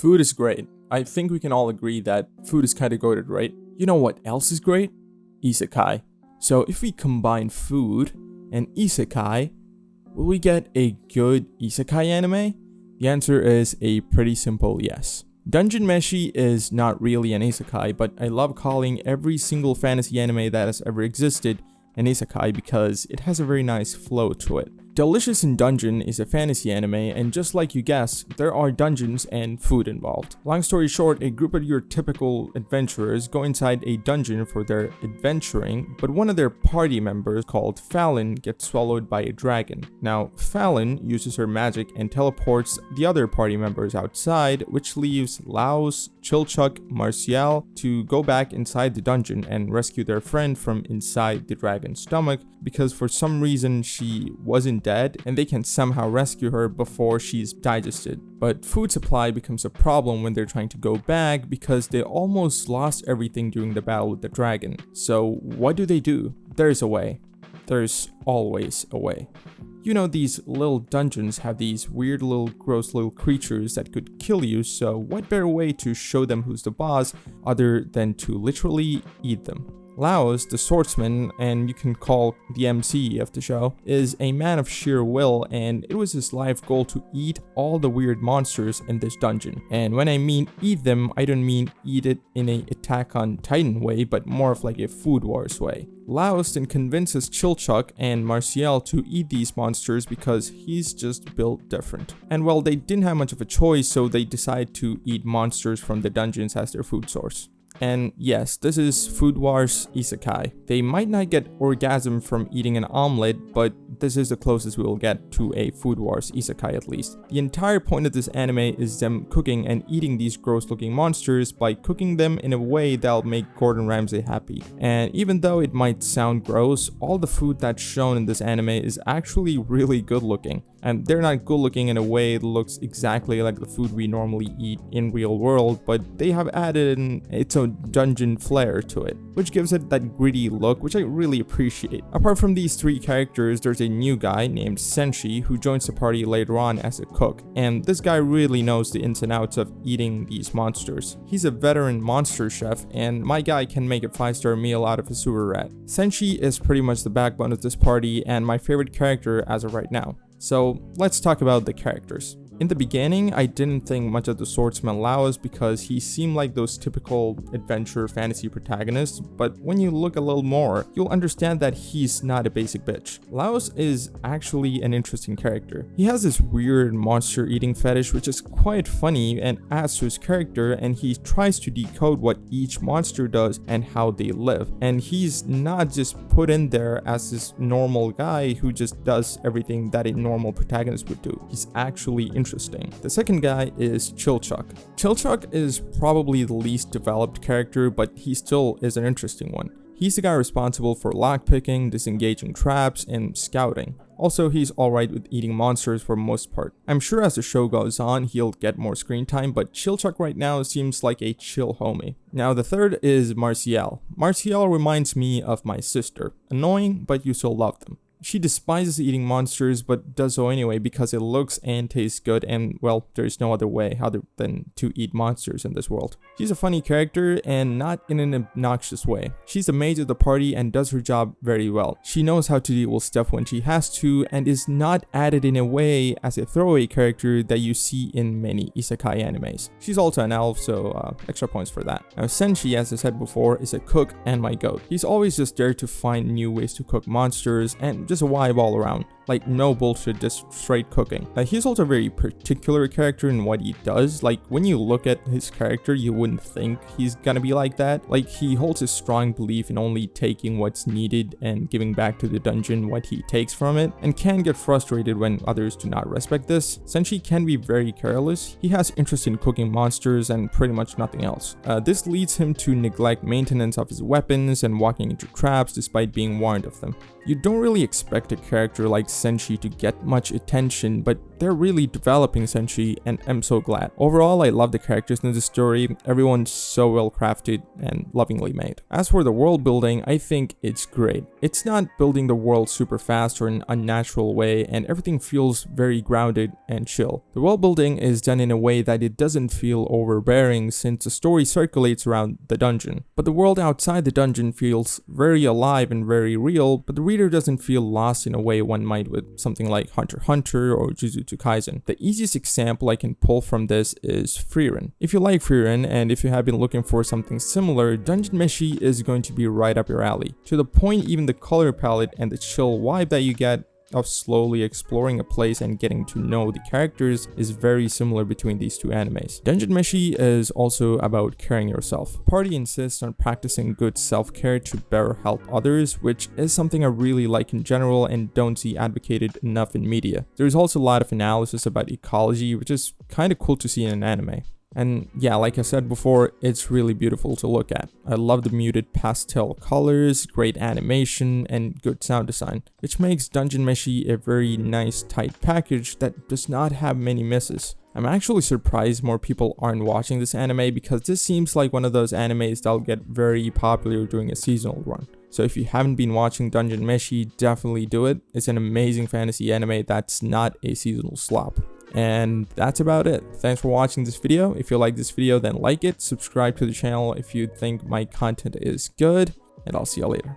Food is great. I think we can all agree that food is kinda goated, right? You know what else is great? Isekai. So if we combine food and isekai, will we get a good isekai anime? The answer is a pretty simple yes. Dungeon Meshi is not really an isekai, but I love calling every single fantasy anime that has ever existed an isekai because it has a very nice flow to it. Delicious in Dungeon is a fantasy anime, and just like you guessed, there are dungeons and food involved. Long story short, a group of your typical adventurers go inside a dungeon for their adventuring, but one of their party members, called Falin, gets swallowed by a dragon. Now, Falin uses her magic and teleports the other party members outside, which leaves Laios, Chilchuck, Marcille to go back inside the dungeon and rescue their friend from inside the dragon's stomach, because for some reason she wasn't dead and they can somehow rescue her before she's digested. But food supply becomes a problem when they're trying to go back because they almost lost everything during the battle with the dragon. So what do? There's a way. There's always a way. You know, these little dungeons have these weird little gross little creatures that could kill you, so what better way to show them who's the boss other than to literally eat them? Laios, the swordsman, and you can call the MC of the show, is a man of sheer will, and it was his life goal to eat all the weird monsters in this dungeon. And when I mean eat them, I don't mean eat it in a Attack on Titan way, but more of like a Food Wars way. Laios then convinces Chilchuck and Marcille to eat these monsters because he's just built different. And well, they didn't have much of a choice, so they decide to eat monsters from the dungeons as their food source. And yes, this is Food Wars Isekai. They might not get orgasm from eating an omelet, but this is the closest we will get to a Food Wars Isekai at least. The entire point of this anime is them cooking and eating these gross looking monsters by cooking them in a way that'll make Gordon Ramsay happy. And even though it might sound gross, all the food that's shown in this anime is actually really good looking. And they're not good looking in a way that looks exactly like the food we normally eat in real world, but they have added its own dungeon flair to it, which gives it that gritty look, which I really appreciate. Apart from these three characters, there's a new guy named Senshi who joins the party later on as a cook, and this guy really knows the ins and outs of eating these monsters. He's a veteran monster chef, and my guy can make a 5-star meal out of a sewer rat. Senshi is pretty much the backbone of this party and my favorite character as of right now. So let's talk about the characters. In the beginning, I didn't think much of the swordsman Laios because he seemed like those typical adventure fantasy protagonists, but when you look a little more, you'll understand that he's not a basic bitch. Laios is actually an interesting character. He has this weird monster eating fetish which is quite funny and adds to his character, and he tries to decode what each monster does and how they live. And he's not just put in there as this normal guy who just does everything that a normal protagonist would do. He's actually interesting. The second guy is Chilchuck. Chilchuck is probably the least developed character, but he still is an interesting one. He's the guy responsible for lockpicking, disengaging traps, and scouting. Also, he's alright with eating monsters for the most part. I'm sure as the show goes on, he'll get more screen time, but Chilchuck right now seems like a chill homie. Now, the third is Marcille. Marcille reminds me of my sister. Annoying, but you still love them. She despises eating monsters, but does so anyway because it looks and tastes good, and well, there's no other way other than to eat monsters in this world. She's a funny character and not in an obnoxious way. She's the mage of the party and does her job very well. She knows how to deal with stuff when she has to and is not added in a way as a throwaway character that you see in many isekai animes. She's also an elf, so extra points for that. Now, Senshi, as I said before, is a cook and my goat. He's always just there to find new ways to cook monsters and just a vibe all around. Like, no bullshit, just straight cooking. He's also a very particular character in what he does. Like, when you look at his character, you wouldn't think he's gonna be like that. Like, he holds a strong belief in only taking what's needed and giving back to the dungeon what he takes from it, and can get frustrated when others do not respect this. Senshi can be very careless. He has interest in cooking monsters and pretty much nothing else. This leads him to neglect maintenance of his weapons and walking into traps despite being warned of them. You don't really expect a character like senshi to get much attention, but they're really developing senshi, and I'm so glad. Overall, I love the characters in the story. Everyone's so well crafted and lovingly made. As for the world building, I think it's great. It's not building the world super fast or in an unnatural way, and everything feels very grounded and chill. The world building is done in a way that it doesn't feel overbearing since the story circulates around the dungeon. But the world outside the dungeon feels very alive and very real, but the reader doesn't feel lost in a way one might with something like Hunter x Hunter or Jujutsu Kaisen. The easiest example I can pull from this is Frieren. If you like Frieren and if you have been looking for something similar, Dungeon Meshi is going to be right up your alley. To the point, even the color palette and the chill vibe that you get of slowly exploring a place and getting to know the characters is very similar between these two animes. Dungeon Meshi is also about caring yourself. Party insists on practicing good self-care to better help others, which is something I really like in general and don't see advocated enough in media. There's also a lot of analysis about ecology, which is kind of cool to see in an anime. And yeah, like I said before, it's really beautiful to look at. I love the muted pastel colors, great animation, and good sound design, which makes Dungeon Meshi a very nice tight package that does not have many misses. I'm actually surprised more people aren't watching this anime because this seems like one of those animes that'll get very popular during a seasonal run. So if you haven't been watching Dungeon Meshi, definitely do it. It's an amazing fantasy anime that's not a seasonal slop. And that's about it. Thanks for watching this video. If you like this video, then like it, subscribe to the channel if you think my content is good, and I'll see you later.